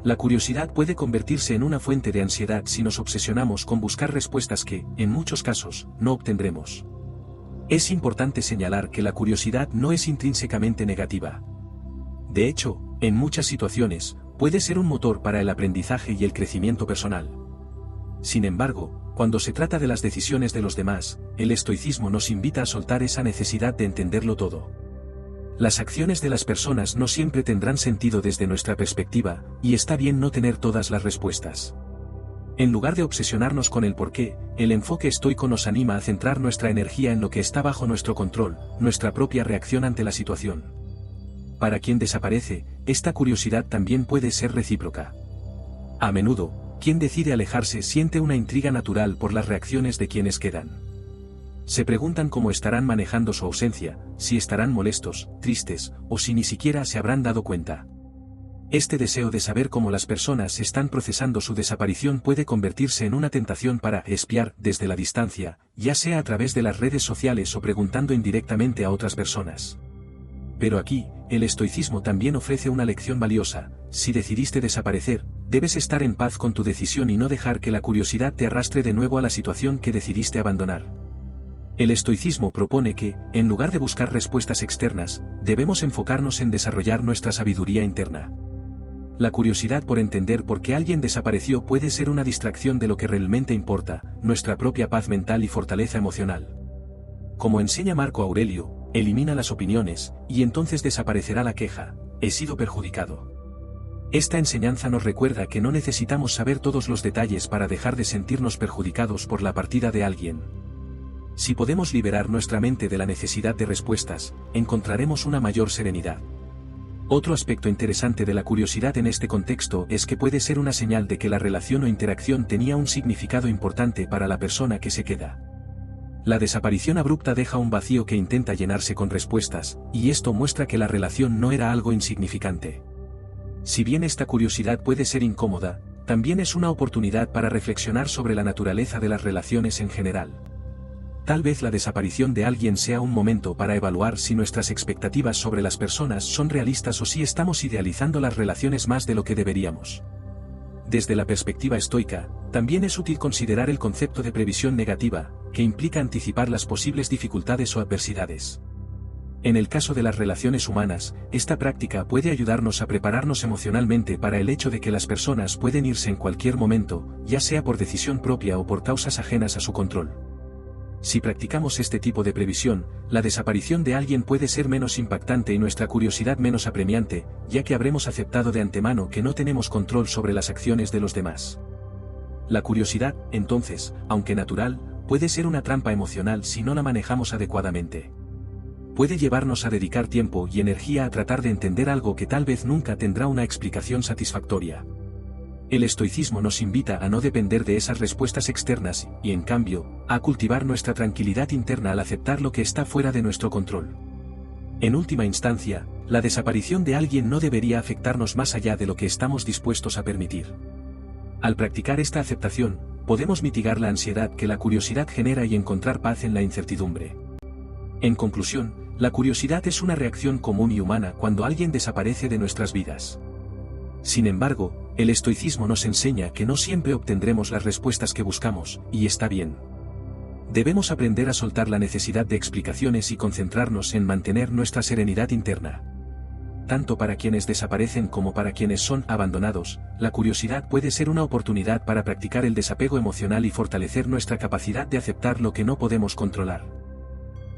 La curiosidad puede convertirse en una fuente de ansiedad si nos obsesionamos con buscar respuestas que, en muchos casos, no obtendremos. Es importante señalar que la curiosidad no es intrínsecamente negativa. De hecho, en muchas situaciones, puede ser un motor para el aprendizaje y el crecimiento personal. Sin embargo, cuando se trata de las decisiones de los demás, el estoicismo nos invita a soltar esa necesidad de entenderlo todo. Las acciones de las personas no siempre tendrán sentido desde nuestra perspectiva, y está bien no tener todas las respuestas. En lugar de obsesionarnos con el porqué, el enfoque estoico nos anima a centrar nuestra energía en lo que está bajo nuestro control, nuestra propia reacción ante la situación. Para quien desaparece, esta curiosidad también puede ser recíproca. A menudo, quien decide alejarse siente una intriga natural por las reacciones de quienes quedan. Se preguntan cómo estarán manejando su ausencia, si estarán molestos, tristes, o si ni siquiera se habrán dado cuenta. Este deseo de saber cómo las personas están procesando su desaparición puede convertirse en una tentación para espiar desde la distancia, ya sea a través de las redes sociales o preguntando indirectamente a otras personas. Pero aquí, el estoicismo también ofrece una lección valiosa: si decidiste desaparecer, debes estar en paz con tu decisión y no dejar que la curiosidad te arrastre de nuevo a la situación que decidiste abandonar. El estoicismo propone que, en lugar de buscar respuestas externas, debemos enfocarnos en desarrollar nuestra sabiduría interna. La curiosidad por entender por qué alguien desapareció puede ser una distracción de lo que realmente importa, nuestra propia paz mental y fortaleza emocional. Como enseña Marco Aurelio, elimina las opiniones, y entonces desaparecerá la queja: he sido perjudicado. Esta enseñanza nos recuerda que no necesitamos saber todos los detalles para dejar de sentirnos perjudicados por la partida de alguien. Si podemos liberar nuestra mente de la necesidad de respuestas, encontraremos una mayor serenidad. Otro aspecto interesante de la curiosidad en este contexto es que puede ser una señal de que la relación o interacción tenía un significado importante para la persona que se queda. La desaparición abrupta deja un vacío que intenta llenarse con respuestas, y esto muestra que la relación no era algo insignificante. Si bien esta curiosidad puede ser incómoda, también es una oportunidad para reflexionar sobre la naturaleza de las relaciones en general. Tal vez la desaparición de alguien sea un momento para evaluar si nuestras expectativas sobre las personas son realistas o si estamos idealizando las relaciones más de lo que deberíamos. Desde la perspectiva estoica, también es útil considerar el concepto de previsión negativa, que implica anticipar las posibles dificultades o adversidades. En el caso de las relaciones humanas, esta práctica puede ayudarnos a prepararnos emocionalmente para el hecho de que las personas pueden irse en cualquier momento, ya sea por decisión propia o por causas ajenas a su control. Si practicamos este tipo de previsión, la desaparición de alguien puede ser menos impactante y nuestra curiosidad menos apremiante, ya que habremos aceptado de antemano que no tenemos control sobre las acciones de los demás. La curiosidad, entonces, aunque natural, puede ser una trampa emocional si no la manejamos adecuadamente. Puede llevarnos a dedicar tiempo y energía a tratar de entender algo que tal vez nunca tendrá una explicación satisfactoria. El estoicismo nos invita a no depender de esas respuestas externas y, en cambio, a cultivar nuestra tranquilidad interna al aceptar lo que está fuera de nuestro control. En última instancia, la desaparición de alguien no debería afectarnos más allá de lo que estamos dispuestos a permitir. Al practicar esta aceptación, podemos mitigar la ansiedad que la curiosidad genera y encontrar paz en la incertidumbre. En conclusión, la curiosidad es una reacción común y humana cuando alguien desaparece de nuestras vidas. Sin embargo, el estoicismo nos enseña que no siempre obtendremos las respuestas que buscamos, y está bien. Debemos aprender a soltar la necesidad de explicaciones y concentrarnos en mantener nuestra serenidad interna. Tanto para quienes desaparecen como para quienes son abandonados, la curiosidad puede ser una oportunidad para practicar el desapego emocional y fortalecer nuestra capacidad de aceptar lo que no podemos controlar.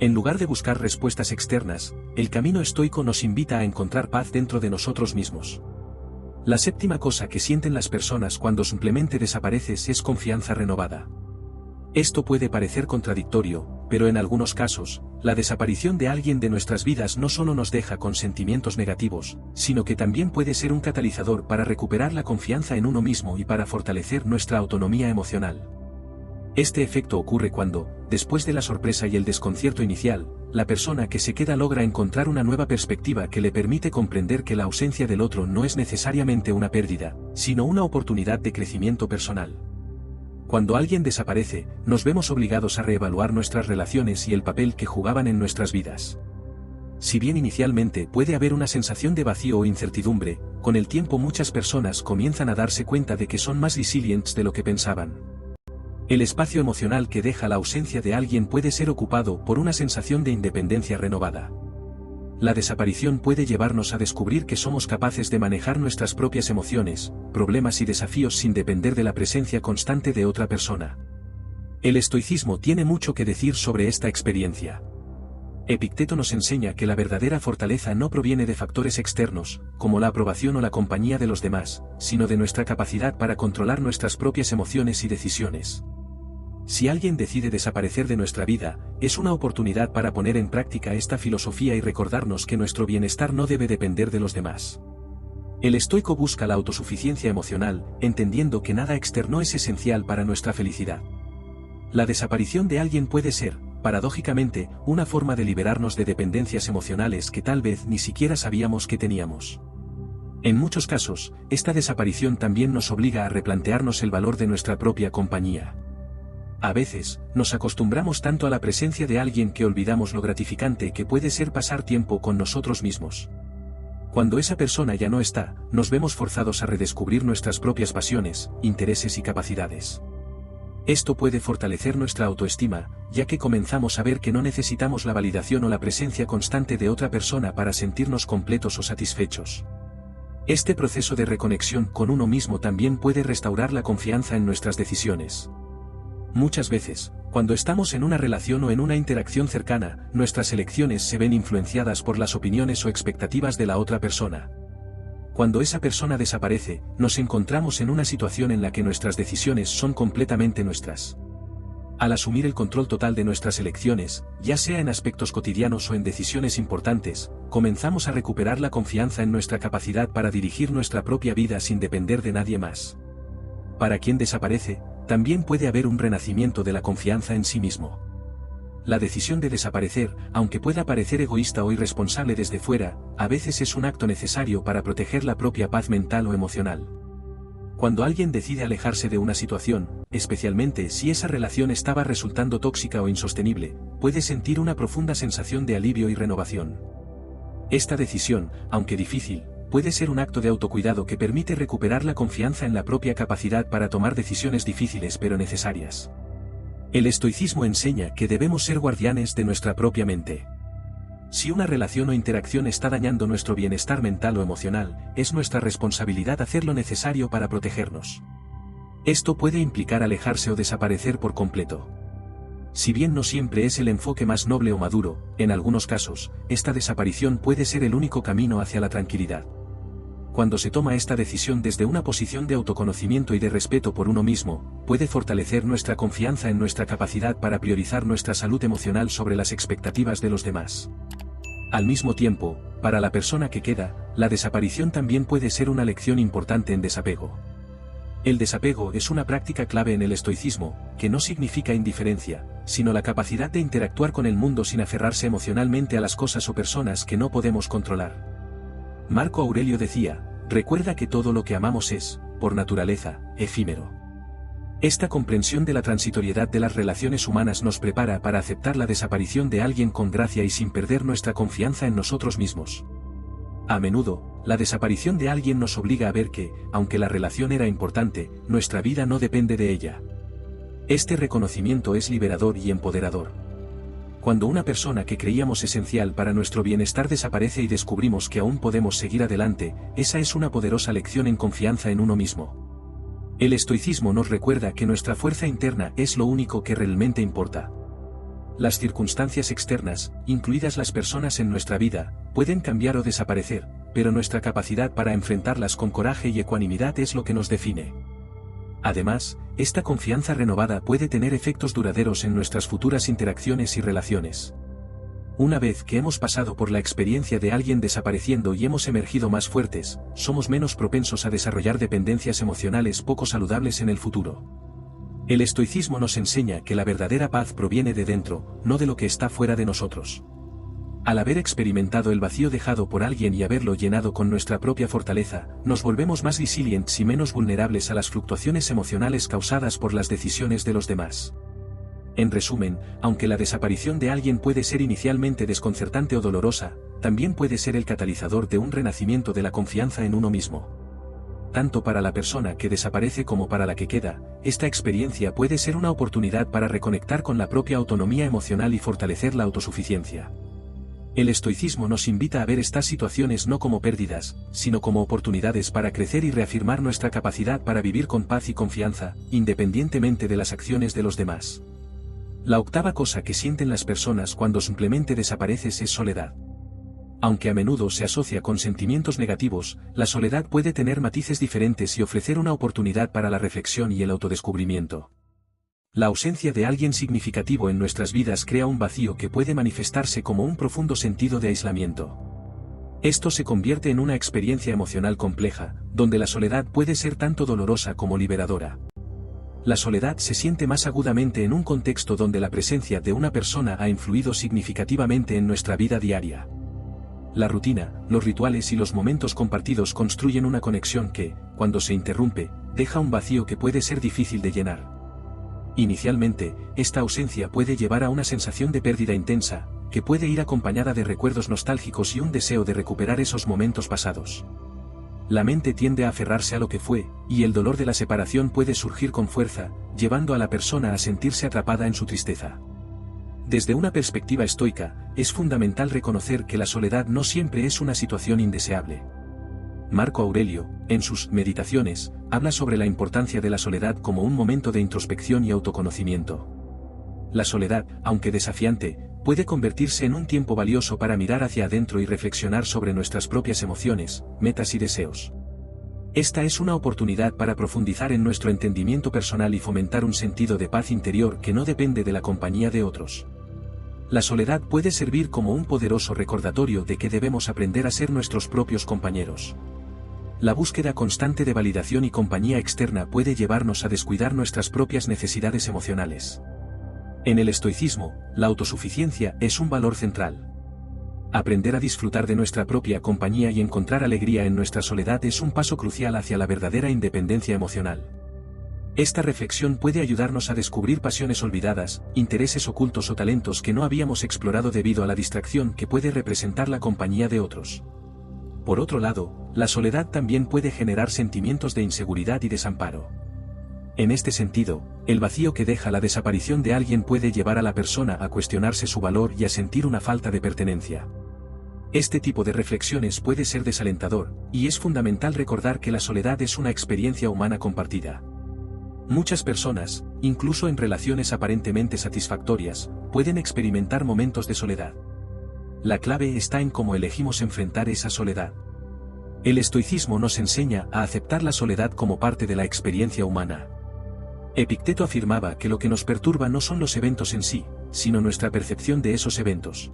En lugar de buscar respuestas externas, el camino estoico nos invita a encontrar paz dentro de nosotros mismos. La séptima cosa que sienten las personas cuando simplemente desapareces es confianza renovada. Esto puede parecer contradictorio, pero en algunos casos, la desaparición de alguien de nuestras vidas no solo nos deja con sentimientos negativos, sino que también puede ser un catalizador para recuperar la confianza en uno mismo y para fortalecer nuestra autonomía emocional. Este efecto ocurre cuando, después de la sorpresa y el desconcierto inicial, la persona que se queda logra encontrar una nueva perspectiva que le permite comprender que la ausencia del otro no es necesariamente una pérdida, sino una oportunidad de crecimiento personal. Cuando alguien desaparece, nos vemos obligados a reevaluar nuestras relaciones y el papel que jugaban en nuestras vidas. Si bien inicialmente puede haber una sensación de vacío o incertidumbre, con el tiempo muchas personas comienzan a darse cuenta de que son más resilientes de lo que pensaban. El espacio emocional que deja la ausencia de alguien puede ser ocupado por una sensación de independencia renovada. La desaparición puede llevarnos a descubrir que somos capaces de manejar nuestras propias emociones, problemas y desafíos sin depender de la presencia constante de otra persona. El estoicismo tiene mucho que decir sobre esta experiencia. Epicteto nos enseña que la verdadera fortaleza no proviene de factores externos, como la aprobación o la compañía de los demás, sino de nuestra capacidad para controlar nuestras propias emociones y decisiones. Si alguien decide desaparecer de nuestra vida, es una oportunidad para poner en práctica esta filosofía y recordarnos que nuestro bienestar no debe depender de los demás. El estoico busca la autosuficiencia emocional, entendiendo que nada externo es esencial para nuestra felicidad. La desaparición de alguien puede ser, paradójicamente, una forma de liberarnos de dependencias emocionales que tal vez ni siquiera sabíamos que teníamos. En muchos casos, esta desaparición también nos obliga a replantearnos el valor de nuestra propia compañía. A veces, nos acostumbramos tanto a la presencia de alguien que olvidamos lo gratificante que puede ser pasar tiempo con nosotros mismos. Cuando esa persona ya no está, nos vemos forzados a redescubrir nuestras propias pasiones, intereses y capacidades. Esto puede fortalecer nuestra autoestima, ya que comenzamos a ver que no necesitamos la validación o la presencia constante de otra persona para sentirnos completos o satisfechos. Este proceso de reconexión con uno mismo también puede restaurar la confianza en nuestras decisiones. Muchas veces, cuando estamos en una relación o en una interacción cercana, nuestras elecciones se ven influenciadas por las opiniones o expectativas de la otra persona. Cuando esa persona desaparece, nos encontramos en una situación en la que nuestras decisiones son completamente nuestras. Al asumir el control total de nuestras elecciones, ya sea en aspectos cotidianos o en decisiones importantes, comenzamos a recuperar la confianza en nuestra capacidad para dirigir nuestra propia vida sin depender de nadie más. Para quien desaparece, también puede haber un renacimiento de la confianza en sí mismo. La decisión de desaparecer, aunque pueda parecer egoísta o irresponsable desde fuera, a veces es un acto necesario para proteger la propia paz mental o emocional. Cuando alguien decide alejarse de una situación, especialmente si esa relación estaba resultando tóxica o insostenible, puede sentir una profunda sensación de alivio y renovación. Esta decisión, aunque difícil, puede ser un acto de autocuidado que permite recuperar la confianza en la propia capacidad para tomar decisiones difíciles pero necesarias. El estoicismo enseña que debemos ser guardianes de nuestra propia mente. Si una relación o interacción está dañando nuestro bienestar mental o emocional, es nuestra responsabilidad hacer lo necesario para protegernos. Esto puede implicar alejarse o desaparecer por completo. Si bien no siempre es el enfoque más noble o maduro, en algunos casos, esta desaparición puede ser el único camino hacia la tranquilidad. Cuando se toma esta decisión desde una posición de autoconocimiento y de respeto por uno mismo, puede fortalecer nuestra confianza en nuestra capacidad para priorizar nuestra salud emocional sobre las expectativas de los demás. Al mismo tiempo, para la persona que queda, la desaparición también puede ser una lección importante en desapego. El desapego es una práctica clave en el estoicismo, que no significa indiferencia, sino la capacidad de interactuar con el mundo sin aferrarse emocionalmente a las cosas o personas que no podemos controlar. Marco Aurelio decía, recuerda que todo lo que amamos es, por naturaleza, efímero. Esta comprensión de la transitoriedad de las relaciones humanas nos prepara para aceptar la desaparición de alguien con gracia y sin perder nuestra confianza en nosotros mismos. A menudo, la desaparición de alguien nos obliga a ver que, aunque la relación era importante, nuestra vida no depende de ella. Este reconocimiento es liberador y empoderador. Cuando una persona que creíamos esencial para nuestro bienestar desaparece y descubrimos que aún podemos seguir adelante, esa es una poderosa lección en confianza en uno mismo. El estoicismo nos recuerda que nuestra fuerza interna es lo único que realmente importa. Las circunstancias externas, incluidas las personas en nuestra vida, pueden cambiar o desaparecer, pero nuestra capacidad para enfrentarlas con coraje y ecuanimidad es lo que nos define. Además, esta confianza renovada puede tener efectos duraderos en nuestras futuras interacciones y relaciones. Una vez que hemos pasado por la experiencia de alguien desapareciendo y hemos emergido más fuertes, somos menos propensos a desarrollar dependencias emocionales poco saludables en el futuro. El estoicismo nos enseña que la verdadera paz proviene de dentro, no de lo que está fuera de nosotros. Al haber experimentado el vacío dejado por alguien y haberlo llenado con nuestra propia fortaleza, nos volvemos más resilientes y menos vulnerables a las fluctuaciones emocionales causadas por las decisiones de los demás. En resumen, aunque la desaparición de alguien puede ser inicialmente desconcertante o dolorosa, también puede ser el catalizador de un renacimiento de la confianza en uno mismo. Tanto para la persona que desaparece como para la que queda, esta experiencia puede ser una oportunidad para reconectar con la propia autonomía emocional y fortalecer la autosuficiencia. El estoicismo nos invita a ver estas situaciones no como pérdidas, sino como oportunidades para crecer y reafirmar nuestra capacidad para vivir con paz y confianza, independientemente de las acciones de los demás. La octava cosa que sienten las personas cuando simplemente desapareces es soledad. Aunque a menudo se asocia con sentimientos negativos, la soledad puede tener matices diferentes y ofrecer una oportunidad para la reflexión y el autodescubrimiento. La ausencia de alguien significativo en nuestras vidas crea un vacío que puede manifestarse como un profundo sentido de aislamiento. Esto se convierte en una experiencia emocional compleja, donde la soledad puede ser tanto dolorosa como liberadora. La soledad se siente más agudamente en un contexto donde la presencia de una persona ha influido significativamente en nuestra vida diaria. La rutina, los rituales y los momentos compartidos construyen una conexión que, cuando se interrumpe, deja un vacío que puede ser difícil de llenar. Inicialmente, esta ausencia puede llevar a una sensación de pérdida intensa, que puede ir acompañada de recuerdos nostálgicos y un deseo de recuperar esos momentos pasados. La mente tiende a aferrarse a lo que fue, y el dolor de la separación puede surgir con fuerza, llevando a la persona a sentirse atrapada en su tristeza. Desde una perspectiva estoica, es fundamental reconocer que la soledad no siempre es una situación indeseable. Marco Aurelio, en sus Meditaciones, habla sobre la importancia de la soledad como un momento de introspección y autoconocimiento. La soledad, aunque desafiante, puede convertirse en un tiempo valioso para mirar hacia adentro y reflexionar sobre nuestras propias emociones, metas y deseos. Esta es una oportunidad para profundizar en nuestro entendimiento personal y fomentar un sentido de paz interior que no depende de la compañía de otros. La soledad puede servir como un poderoso recordatorio de que debemos aprender a ser nuestros propios compañeros. La búsqueda constante de validación y compañía externa puede llevarnos a descuidar nuestras propias necesidades emocionales. En el estoicismo, la autosuficiencia es un valor central. Aprender a disfrutar de nuestra propia compañía y encontrar alegría en nuestra soledad es un paso crucial hacia la verdadera independencia emocional. Esta reflexión puede ayudarnos a descubrir pasiones olvidadas, intereses ocultos o talentos que no habíamos explorado debido a la distracción que puede representar la compañía de otros. Por otro lado, la soledad también puede generar sentimientos de inseguridad y desamparo. En este sentido, el vacío que deja la desaparición de alguien puede llevar a la persona a cuestionarse su valor y a sentir una falta de pertenencia. Este tipo de reflexiones puede ser desalentador, y es fundamental recordar que la soledad es una experiencia humana compartida. Muchas personas, incluso en relaciones aparentemente satisfactorias, pueden experimentar momentos de soledad. La clave está en cómo elegimos enfrentar esa soledad. El estoicismo nos enseña a aceptar la soledad como parte de la experiencia humana. Epicteto afirmaba que lo que nos perturba no son los eventos en sí, sino nuestra percepción de esos eventos.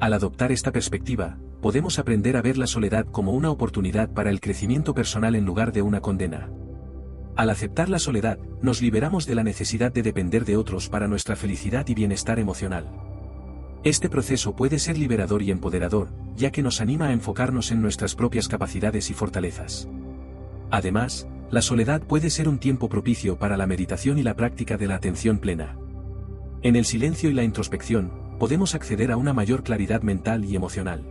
Al adoptar esta perspectiva, podemos aprender a ver la soledad como una oportunidad para el crecimiento personal en lugar de una condena. Al aceptar la soledad, nos liberamos de la necesidad de depender de otros para nuestra felicidad y bienestar emocional. Este proceso puede ser liberador y empoderador, ya que nos anima a enfocarnos en nuestras propias capacidades y fortalezas. Además, la soledad puede ser un tiempo propicio para la meditación y la práctica de la atención plena. En el silencio y la introspección, podemos acceder a una mayor claridad mental y emocional.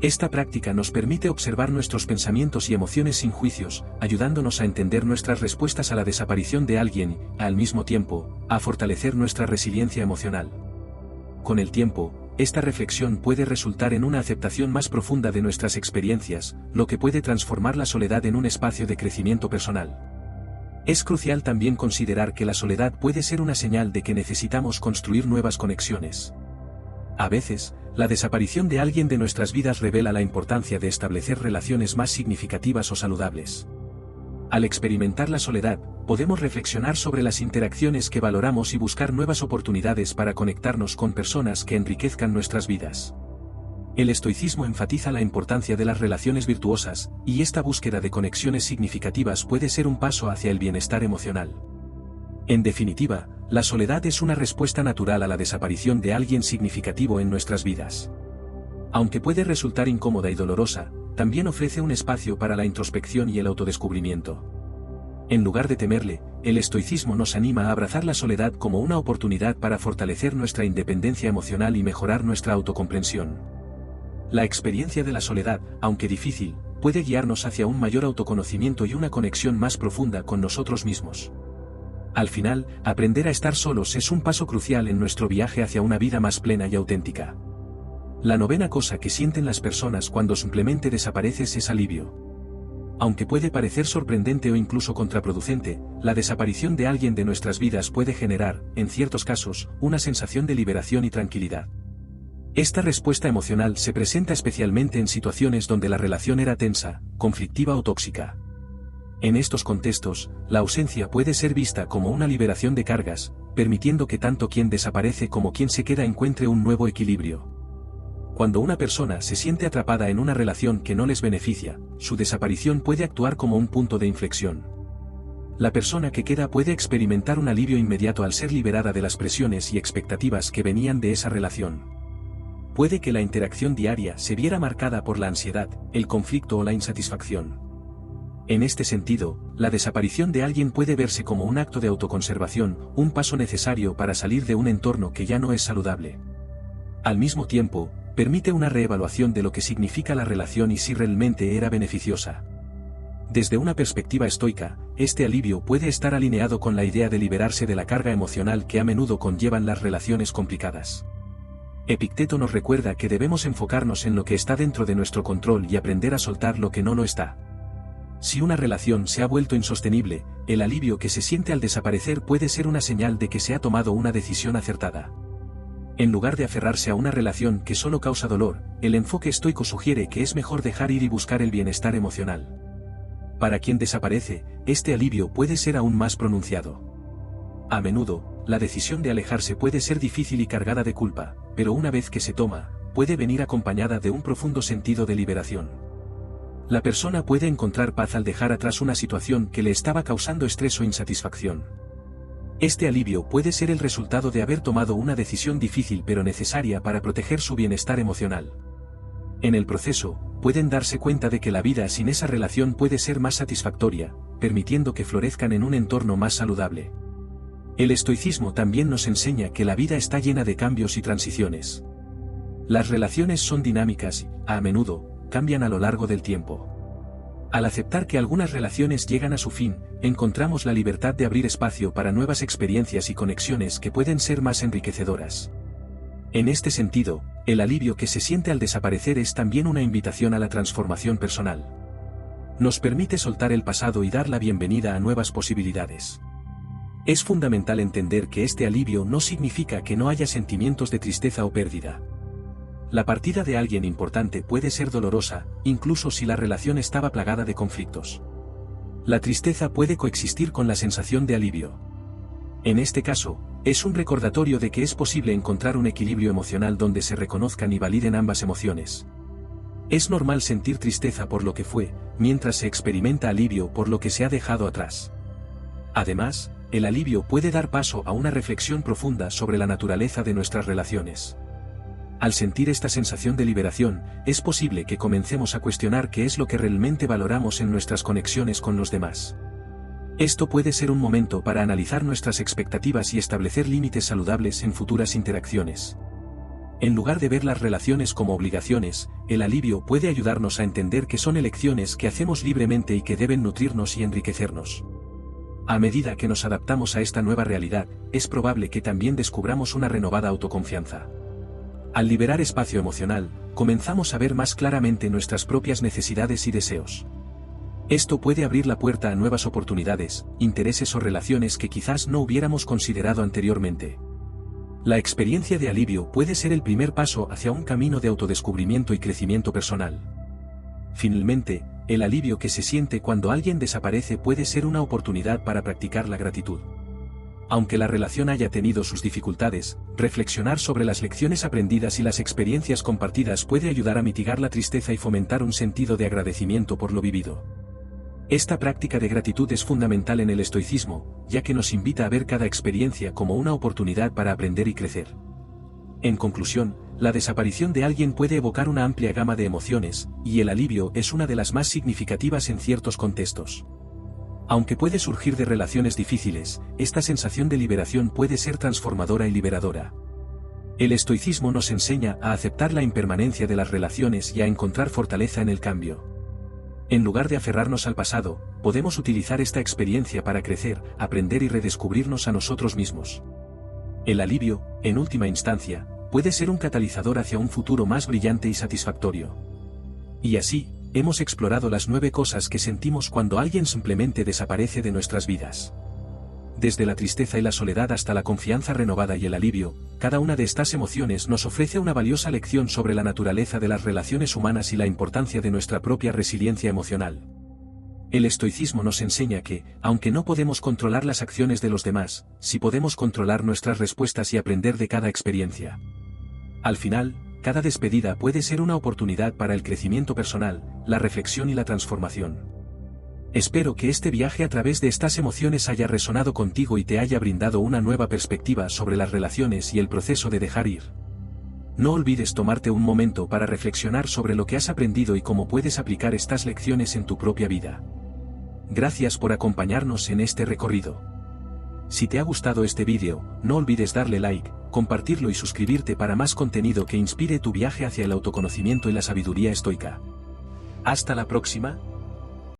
Esta práctica nos permite observar nuestros pensamientos y emociones sin juicios, ayudándonos a entender nuestras respuestas a la desaparición de alguien, y, al mismo tiempo, a fortalecer nuestra resiliencia emocional. Con el tiempo, esta reflexión puede resultar en una aceptación más profunda de nuestras experiencias, lo que puede transformar la soledad en un espacio de crecimiento personal. Es crucial también considerar que la soledad puede ser una señal de que necesitamos construir nuevas conexiones. A veces, la desaparición de alguien de nuestras vidas revela la importancia de establecer relaciones más significativas o saludables. Al experimentar la soledad, podemos reflexionar sobre las interacciones que valoramos y buscar nuevas oportunidades para conectarnos con personas que enriquezcan nuestras vidas. El estoicismo enfatiza la importancia de las relaciones virtuosas, y esta búsqueda de conexiones significativas puede ser un paso hacia el bienestar emocional. En definitiva, la soledad es una respuesta natural a la desaparición de alguien significativo en nuestras vidas. Aunque puede resultar incómoda y dolorosa, también ofrece un espacio para la introspección y el autodescubrimiento. En lugar de temerle, el estoicismo nos anima a abrazar la soledad como una oportunidad para fortalecer nuestra independencia emocional y mejorar nuestra autocomprensión. La experiencia de la soledad, aunque difícil, puede guiarnos hacia un mayor autoconocimiento y una conexión más profunda con nosotros mismos. Al final, aprender a estar solos es un paso crucial en nuestro viaje hacia una vida más plena y auténtica. La novena cosa que sienten las personas cuando simplemente desapareces es alivio. Aunque puede parecer sorprendente o incluso contraproducente, la desaparición de alguien de nuestras vidas puede generar, en ciertos casos, una sensación de liberación y tranquilidad. Esta respuesta emocional se presenta especialmente en situaciones donde la relación era tensa, conflictiva o tóxica. En estos contextos, la ausencia puede ser vista como una liberación de cargas, permitiendo que tanto quien desaparece como quien se queda encuentre un nuevo equilibrio. Cuando una persona se siente atrapada en una relación que no les beneficia, su desaparición puede actuar como un punto de inflexión. La persona que queda puede experimentar un alivio inmediato al ser liberada de las presiones y expectativas que venían de esa relación. Puede que la interacción diaria se viera marcada por la ansiedad, el conflicto o la insatisfacción. En este sentido, la desaparición de alguien puede verse como un acto de autoconservación, un paso necesario para salir de un entorno que ya no es saludable. Al mismo tiempo, permite una reevaluación de lo que significa la relación y si realmente era beneficiosa. Desde una perspectiva estoica, este alivio puede estar alineado con la idea de liberarse de la carga emocional que a menudo conllevan las relaciones complicadas. Epicteto nos recuerda que debemos enfocarnos en lo que está dentro de nuestro control y aprender a soltar lo que no lo está. Si una relación se ha vuelto insostenible, el alivio que se siente al desaparecer puede ser una señal de que se ha tomado una decisión acertada. En lugar de aferrarse a una relación que solo causa dolor, el enfoque estoico sugiere que es mejor dejar ir y buscar el bienestar emocional. Para quien desaparece, este alivio puede ser aún más pronunciado. A menudo, la decisión de alejarse puede ser difícil y cargada de culpa, pero una vez que se toma, puede venir acompañada de un profundo sentido de liberación. La persona puede encontrar paz al dejar atrás una situación que le estaba causando estrés o insatisfacción. Este alivio puede ser el resultado de haber tomado una decisión difícil pero necesaria para proteger su bienestar emocional. En el proceso, pueden darse cuenta de que la vida sin esa relación puede ser más satisfactoria, permitiendo que florezcan en un entorno más saludable. El estoicismo también nos enseña que la vida está llena de cambios y transiciones. Las relaciones son dinámicas y, a menudo, cambian a lo largo del tiempo. Al aceptar que algunas relaciones llegan a su fin, encontramos la libertad de abrir espacio para nuevas experiencias y conexiones que pueden ser más enriquecedoras. En este sentido, el alivio que se siente al desaparecer es también una invitación a la transformación personal. Nos permite soltar el pasado y dar la bienvenida a nuevas posibilidades. Es fundamental entender que este alivio no significa que no haya sentimientos de tristeza o pérdida. La partida de alguien importante puede ser dolorosa, incluso si la relación estaba plagada de conflictos. La tristeza puede coexistir con la sensación de alivio. En este caso, es un recordatorio de que es posible encontrar un equilibrio emocional donde se reconozcan y validen ambas emociones. Es normal sentir tristeza por lo que fue, mientras se experimenta alivio por lo que se ha dejado atrás. Además, el alivio puede dar paso a una reflexión profunda sobre la naturaleza de nuestras relaciones. Al sentir esta sensación de liberación, es posible que comencemos a cuestionar qué es lo que realmente valoramos en nuestras conexiones con los demás. Esto puede ser un momento para analizar nuestras expectativas y establecer límites saludables en futuras interacciones. En lugar de ver las relaciones como obligaciones, el alivio puede ayudarnos a entender que son elecciones que hacemos libremente y que deben nutrirnos y enriquecernos. A medida que nos adaptamos a esta nueva realidad, es probable que también descubramos una renovada autoconfianza. Al liberar espacio emocional, comenzamos a ver más claramente nuestras propias necesidades y deseos. Esto puede abrir la puerta a nuevas oportunidades, intereses o relaciones que quizás no hubiéramos considerado anteriormente. La experiencia de alivio puede ser el primer paso hacia un camino de autodescubrimiento y crecimiento personal. Finalmente, el alivio que se siente cuando alguien desaparece puede ser una oportunidad para practicar la gratitud. Aunque la relación haya tenido sus dificultades, reflexionar sobre las lecciones aprendidas y las experiencias compartidas puede ayudar a mitigar la tristeza y fomentar un sentido de agradecimiento por lo vivido. Esta práctica de gratitud es fundamental en el estoicismo, ya que nos invita a ver cada experiencia como una oportunidad para aprender y crecer. En conclusión, la desaparición de alguien puede evocar una amplia gama de emociones, y el alivio es una de las más significativas en ciertos contextos. Aunque puede surgir de relaciones difíciles, esta sensación de liberación puede ser transformadora y liberadora. El estoicismo nos enseña a aceptar la impermanencia de las relaciones y a encontrar fortaleza en el cambio. En lugar de aferrarnos al pasado, podemos utilizar esta experiencia para crecer, aprender y redescubrirnos a nosotros mismos. El alivio, en última instancia, puede ser un catalizador hacia un futuro más brillante y satisfactorio. Y así, hemos explorado las 9 cosas que sentimos cuando alguien simplemente desaparece de nuestras vidas. Desde la tristeza y la soledad hasta la confianza renovada y el alivio, cada una de estas emociones nos ofrece una valiosa lección sobre la naturaleza de las relaciones humanas y la importancia de nuestra propia resiliencia emocional. El estoicismo nos enseña que, aunque no podemos controlar las acciones de los demás, sí podemos controlar nuestras respuestas y aprender de cada experiencia. Al final, cada despedida puede ser una oportunidad para el crecimiento personal, la reflexión y la transformación. Espero que este viaje a través de estas emociones haya resonado contigo y te haya brindado una nueva perspectiva sobre las relaciones y el proceso de dejar ir. No olvides tomarte un momento para reflexionar sobre lo que has aprendido y cómo puedes aplicar estas lecciones en tu propia vida. Gracias por acompañarnos en este recorrido. Si te ha gustado este vídeo, no olvides darle like, compartirlo y suscribirte para más contenido que inspire tu viaje hacia el autoconocimiento y la sabiduría estoica. Hasta la próxima.